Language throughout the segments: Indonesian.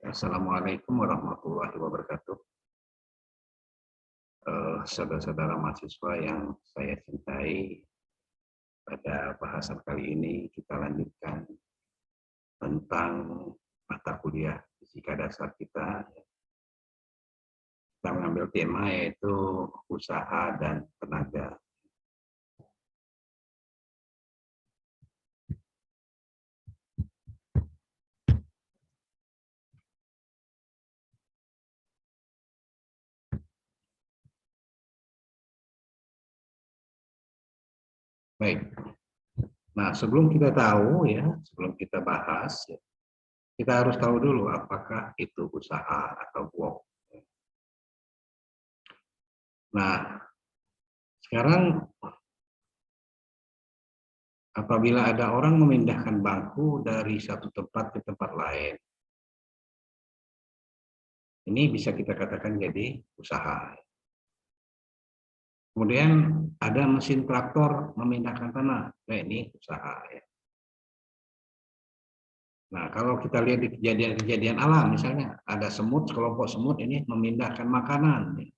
Assalamualaikum warahmatullahi wabarakatuh. Saudara-saudara mahasiswa yang saya cintai, pada bahasan kali ini kita lanjutkan tentang mata kuliah fisika dasar kita. Kita mengambil tema yaitu usaha dan tenaga. Baik. Nah, sebelum kita tahu ya, sebelum kita bahas, kita harus tahu dulu apakah itu usaha atau work. Nah, sekarang apabila ada orang memindahkan bangku dari satu tempat ke tempat lain, ini bisa kita katakan jadi usaha. Kemudian ada mesin traktor memindahkan tanah, nah ini usaha. Nah, kalau kita lihat di kejadian-kejadian alam, misalnya ada semut, kelompok semut ini memindahkan makanan.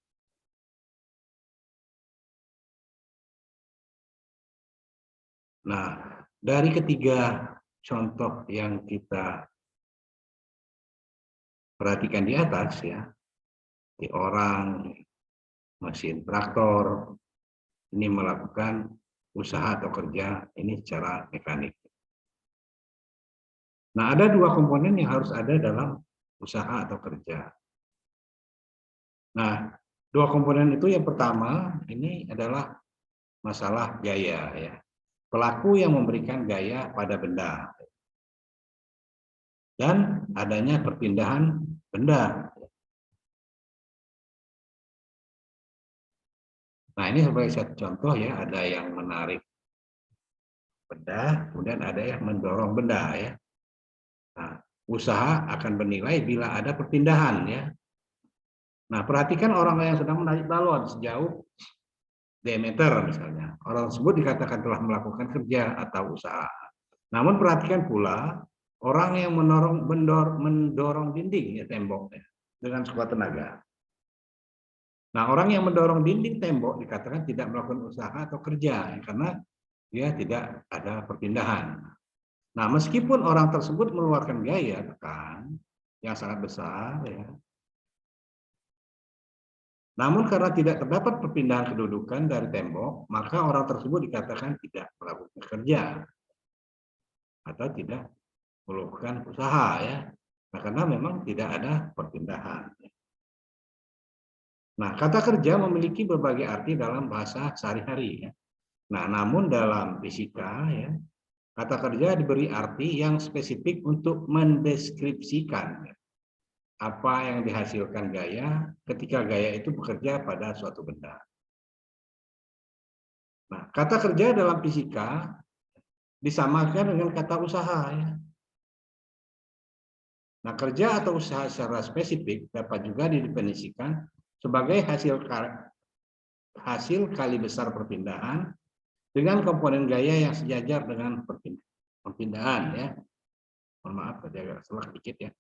Nah, dari ketiga contoh yang kita perhatikan di atas ya, di orang, mesin traktor, ini melakukan usaha atau kerja ini secara mekanik. Nah, ada dua komponen yang harus ada dalam usaha atau kerja. Nah, dua komponen itu yang pertama ini adalah masalah gaya ya. Pelaku yang memberikan gaya pada benda dan adanya perpindahan benda. Nah, ini sebagai satu contoh ya, ada yang menarik benda, kemudian ada yang mendorong benda ya. Nah, usaha akan bernilai bila ada perpindahan ya. Nah, perhatikan orang yang sedang menarik balon sejauh diameter misalnya. Orang tersebut dikatakan telah melakukan kerja atau usaha. Namun perhatikan pula orang yang mendorong dinding ya, tembok ya, dengan sekuat tenaga. Nah, orang yang mendorong dinding tembok dikatakan tidak melakukan usaha atau kerja ya, karena dia tidak ada perpindahan. Nah, meskipun orang tersebut mengeluarkan gaya tekan yang sangat besar ya, namun karena tidak terdapat perpindahan kedudukan dari tembok, maka orang tersebut dikatakan tidak melakukan kerja atau tidak melakukan usaha ya. Nah, karena memang tidak ada perpindahan. Nah, kata kerja memiliki berbagai arti dalam bahasa sehari-hari ya. Nah, namun dalam fisika ya, kata kerja diberi arti yang spesifik untuk mendeskripsikan apa yang dihasilkan gaya ketika gaya itu bekerja pada suatu benda. Nah, kata kerja dalam fisika disamakan dengan kata usaha ya. Nah, kerja atau usaha secara spesifik dapat juga didefinisikan sebagai hasil kali besar perpindahan dengan komponen gaya yang sejajar dengan perpindahan ya. Mohon maaf tadi agak salah dikit ya.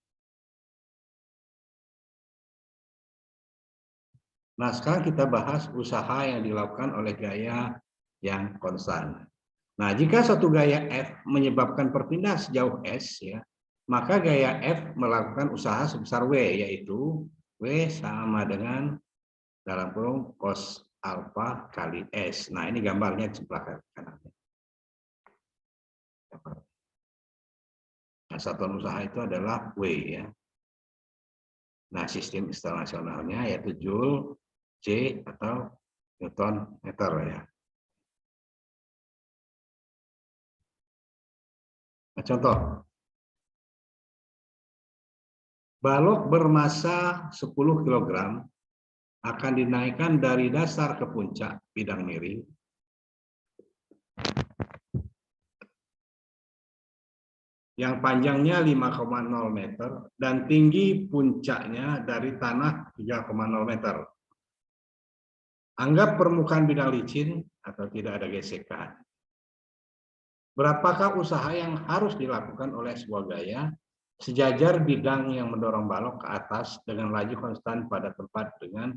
Nah, sekarang kita bahas usaha yang dilakukan oleh gaya yang konstan. Nah, jika suatu gaya F menyebabkan perpindahan sejauh S ya, maka gaya F melakukan usaha sebesar W, yaitu W sama dengan dalam kurung cos alfa kali S. Nah, ini gambarnya di sebelah kanan. Nah, satuan usaha itu adalah W ya. Nah, sistem internasionalnya yaitu Joule, J atau Newton meter ya. Nah, contoh. Balok bermasa 10 kg akan dinaikkan dari dasar ke puncak bidang miring yang panjangnya 5,0 meter dan tinggi puncaknya dari tanah 3,0 meter. Anggap permukaan bidang licin atau tidak ada gesekan. Berapakah usaha yang harus dilakukan oleh sebuah gaya sejajar bidang yang mendorong balok ke atas dengan laju konstan pada tempat dengan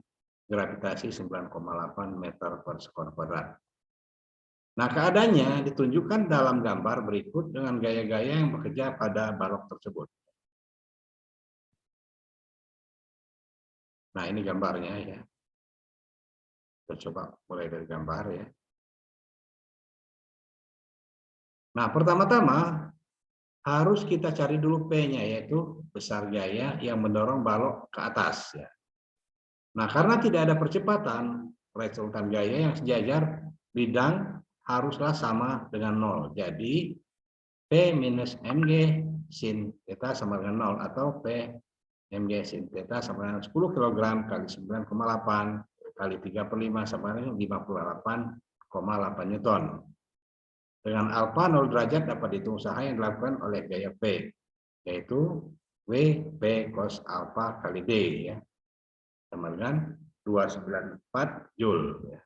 gravitasi 9,8 meter per skor kuadrat. Nah, keadaannya ditunjukkan dalam gambar berikut dengan gaya-gaya yang bekerja pada balok tersebut. Nah, ini gambarnya ya. Kita coba mulai dari gambar ya. Nah, pertama-tama harus kita cari dulu P-nya, yaitu besar gaya yang mendorong balok ke atas ya. Nah, karena tidak ada percepatan, resultan gaya yang sejajar bidang haruslah sama dengan 0. Jadi, P minus mg sin theta sama dengan 0, atau P mg sin theta sama dengan 10 kg kali 9,8 kali 3/5 sama dengan 58,8 Newton. Dengan alfa 0 derajat dapat dihitung usaha yang dilakukan oleh gaya P, yaitu W P cos alfa kali D ya, sama dengan 294 Joule.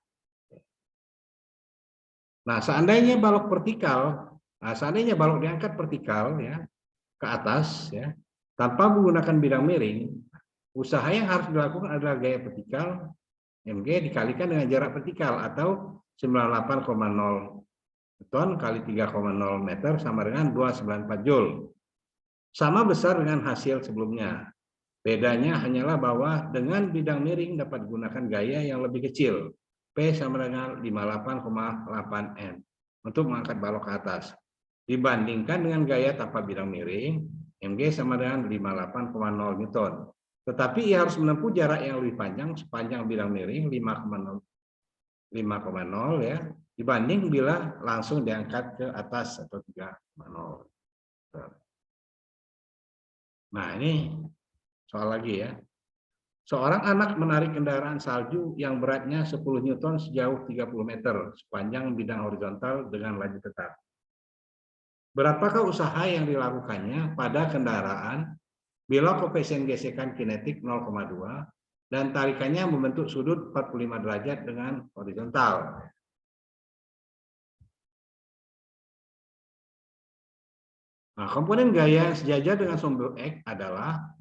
Nah, seandainya balok vertikal, seandainya balok diangkat vertikal ya ke atas ya, tanpa menggunakan bidang miring, usaha yang harus dilakukan adalah gaya vertikal mg dikalikan dengan jarak vertikal, atau 98,0 Newton kali 3,0 meter sama dengan 294 Joule. Sama besar dengan hasil sebelumnya. Bedanya hanyalah bahwa dengan bidang miring dapat digunakan gaya yang lebih kecil, P sama dengan 58,8 N, untuk mengangkat balok ke atas. Dibandingkan dengan gaya tanpa bidang miring, mg sama dengan 58,0 Newton. Tetapi ia harus menempuh jarak yang lebih panjang sepanjang bidang miring 5,0 ya, dibanding bila langsung diangkat ke atas atau 3,0. Nah, ini soal lagi ya. Seorang anak menarik kendaraan salju yang beratnya 10 Newton sejauh 30 meter sepanjang bidang horizontal dengan laju tetap. Berapakah usaha yang dilakukannya pada kendaraan bila koefisien gesekan kinetik 0,2 dan tarikannya membentuk sudut 45 derajat dengan horizontal? Nah, komponen gaya sejajar dengan sumbu X adalah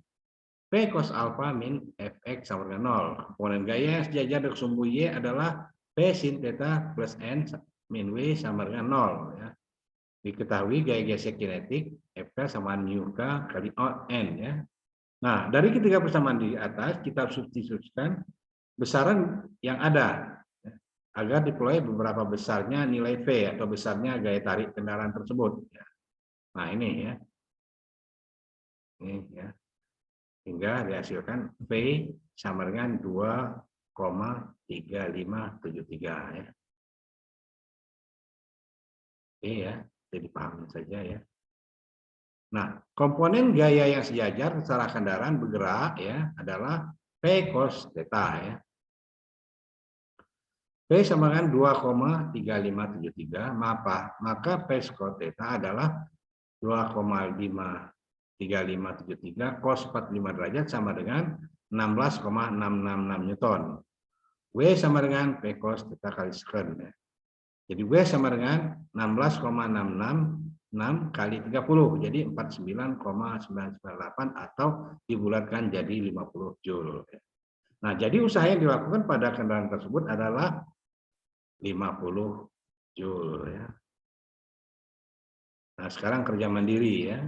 P cos alpha min Fx sama dengan 0. Komponen gaya yang sejajar dengan sumbu Y adalah P sin theta plus N min W sama dengan 0. Ya. Diketahui gaya gesek kinetik Fk sama nu K kali N. Ya. Nah, dari ketiga persamaan di atas, kita substitusikan besaran yang ada ya, agar diperoleh beberapa besarnya nilai V atau besarnya gaya tarik kendaraan tersebut. Ya. Nah, ini ya. Ini ya. Hingga dihasilkan V sama dengan 2,3573 ya. Oke ya, jadi paham saja ya. Nah, komponen gaya yang sejajar secara kendaraan bergerak ya adalah P cos theta ya. P sama dengan 2,3573, maka P cos theta adalah 2,3573 cos 45 derajat sama dengan 16,666 Newton. W sama dengan P cos theta kali sekern. Ya. Jadi W sama dengan 16,666 kali 30. Jadi 49,998 atau dibulatkan jadi 50 Joule. Nah, jadi usaha yang dilakukan pada kendaraan tersebut adalah 50 Joule. Ya. Nah, sekarang kerja mandiri ya.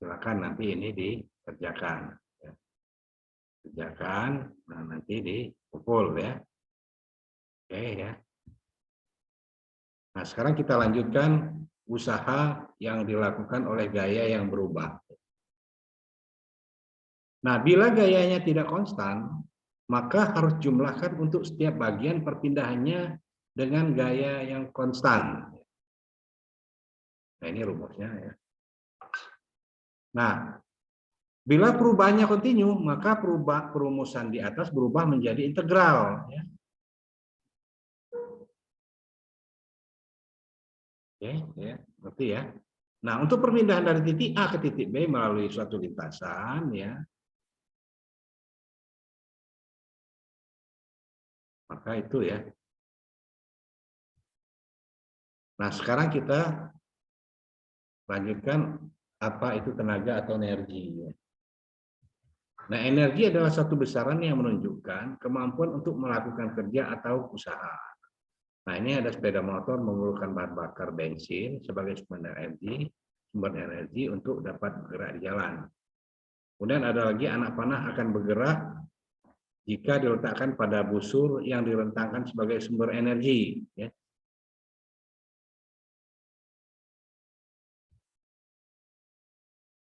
Silakan nanti ini dikerjakan. Ya. Kerjakan, nah nanti dipukul ya. Oke ya. Nah, sekarang kita lanjutkan usaha yang dilakukan oleh gaya yang berubah. Nah, bila gayanya tidak konstan, maka harus jumlahkan untuk setiap bagian perpindahannya dengan gaya yang konstan. Nah, ini rumusnya ya. Nah, bila perubahannya kontinu, maka perumusan di atas berubah menjadi integral. Ya. Oke, ya, ngerti ya. Nah, untuk perpindahan dari titik A ke titik B melalui suatu lintasan, ya, maka itu ya. Nah, sekarang kita lanjutkan apa itu tenaga atau energi. Nah, energi adalah satu besaran yang menunjukkan kemampuan untuk melakukan kerja atau usaha. Nah, ini ada sepeda motor menggunakan bahan bakar bensin sebagai sumber energi untuk dapat bergerak di jalan. Kemudian ada lagi anak panah akan bergerak jika diletakkan pada busur yang direntangkan sebagai sumber energi. Ya.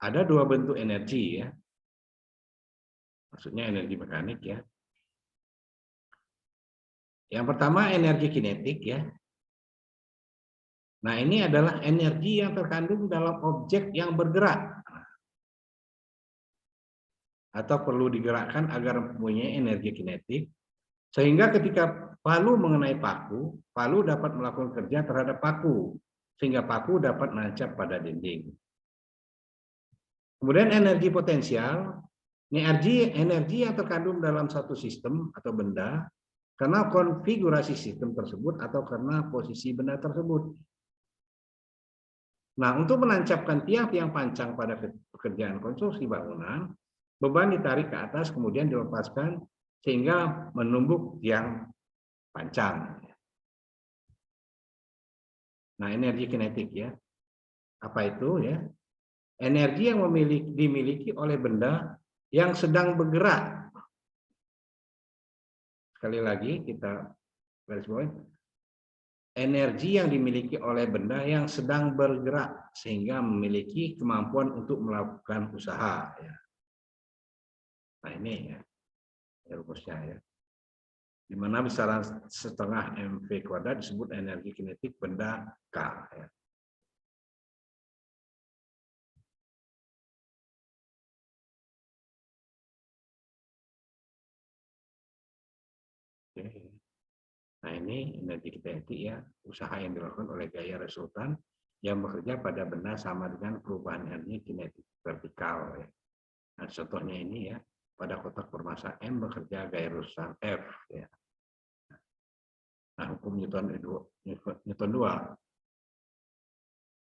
Ada dua bentuk energi, ya. Maksudnya energi mekanik, ya. Yang pertama energi kinetik, ya. Nah, ini adalah energi yang terkandung dalam objek yang bergerak atau perlu digerakkan agar mempunyai energi kinetik, sehingga ketika palu mengenai paku, palu dapat melakukan kerja terhadap paku, sehingga paku dapat menancap pada dinding. Kemudian energi potensial, energi yang terkandung dalam satu sistem atau benda karena konfigurasi sistem tersebut atau karena posisi benda tersebut. Nah, untuk menancapkan tiang-tiang pancang pada pekerjaan konstruksi bangunan, beban ditarik ke atas kemudian dilepaskan sehingga menumbuk tiang pancang. Nah, energi kinetik, ya. Apa itu, ya? Energi yang dimiliki oleh benda yang sedang bergerak. Sekali lagi kita garis bawahi, energi yang dimiliki oleh benda yang sedang bergerak sehingga memiliki kemampuan untuk melakukan usaha. Ya. Nah, ini, ya, rumusnya, ya. Di mana besaran setengah mv kuadrat disebut energi kinetik benda K. Ya. Oke. Nah, ini energi kinetik, ya, usaha yang dilakukan oleh gaya resultan yang bekerja pada benda sama dengan perubahan energi kinetik vertikal. Ya. Nah, contohnya ini, ya, pada kotak bermassa M bekerja gaya resultan F. Ya. Nah, hukum Newton 2.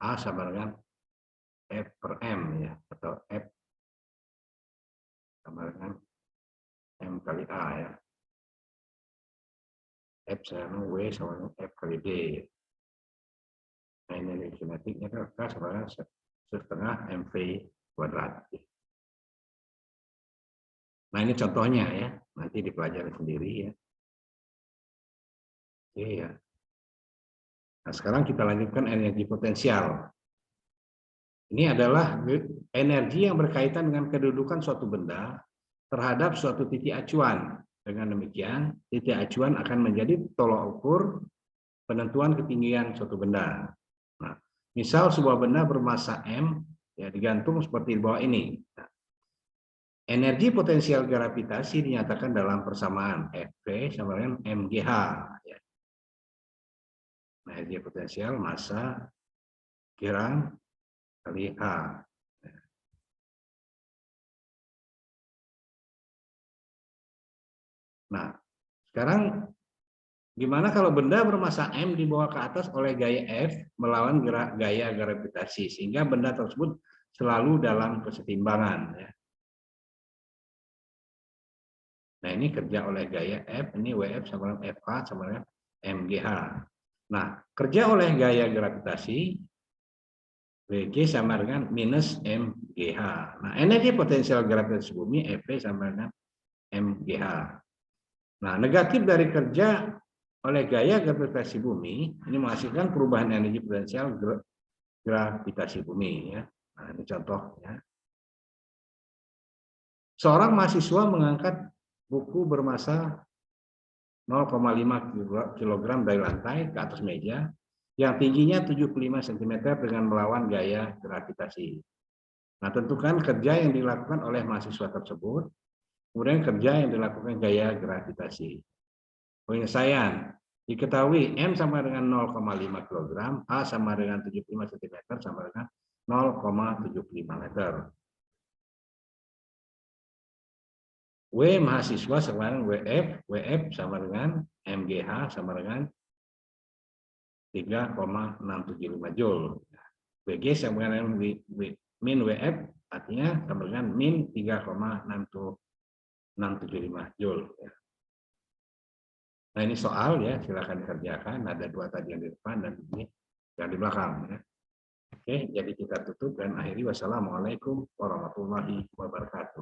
A sama dengan F per M, ya, atau F sama dengan M kali A, ya. F sama W sama dengan F kali D. Nah, energi kinetiknya kan K sama dengan setengah mv kuadrat. Nah, ini contohnya, ya, nanti dipelajari sendiri, ya. Oke, ya. Nah, sekarang kita lanjutkan energi potensial. Ini adalah energi yang berkaitan dengan kedudukan suatu benda terhadap suatu titik acuan. Dengan demikian, titik acuan akan menjadi tolok ukur penentuan ketinggian suatu benda. Nah, misal sebuah benda bermassa M, ya, digantung seperti di bawah ini. Nah, energi potensial gravitasi dinyatakan dalam persamaan Fv sama dengan mgh. Ya. Nah, energi potensial massa gerak kali H. Nah, sekarang gimana kalau benda bermassa M dibawa ke atas oleh gaya F melawan gaya gravitasi, sehingga benda tersebut selalu dalam kesetimbangan. Ya. Nah, ini kerja oleh gaya F, ini WF sama dengan FH sama dengan MGH. Nah, kerja oleh gaya gravitasi, WG sama dengan minus MGH. Nah, energi potensial gravitasi bumi, FV sama dengan MGH. Nah, negatif dari kerja oleh gaya gravitasi bumi, ini menghasilkan perubahan energi potensial gravitasi bumi. Ya. Nah, ini contohnya. Seorang mahasiswa mengangkat buku bermassa 0,5 kg dari lantai ke atas meja yang tingginya 75 cm dengan melawan gaya gravitasi. Nah, tentukan kerja yang dilakukan oleh mahasiswa tersebut, kemudian kerja yang dilakukan gaya gravitasi. Penyelesaian, diketahui M sama dengan 0,5 kg, A sama dengan 75 cm sama dengan 0,75 meter. W mahasiswa sama dengan WF sama dengan MGH sama dengan 3,675 Joule. WG sama dengan min WF artinya sama dengan min 3,675 Joule. Nah ini soal ya, silakan dikerjakan. Ada 2 tadi yang di depan dan ini yang di belakang. Ya. Oke, jadi kita tutup dan akhiri. Wassalamualaikum warahmatullahi wabarakatuh.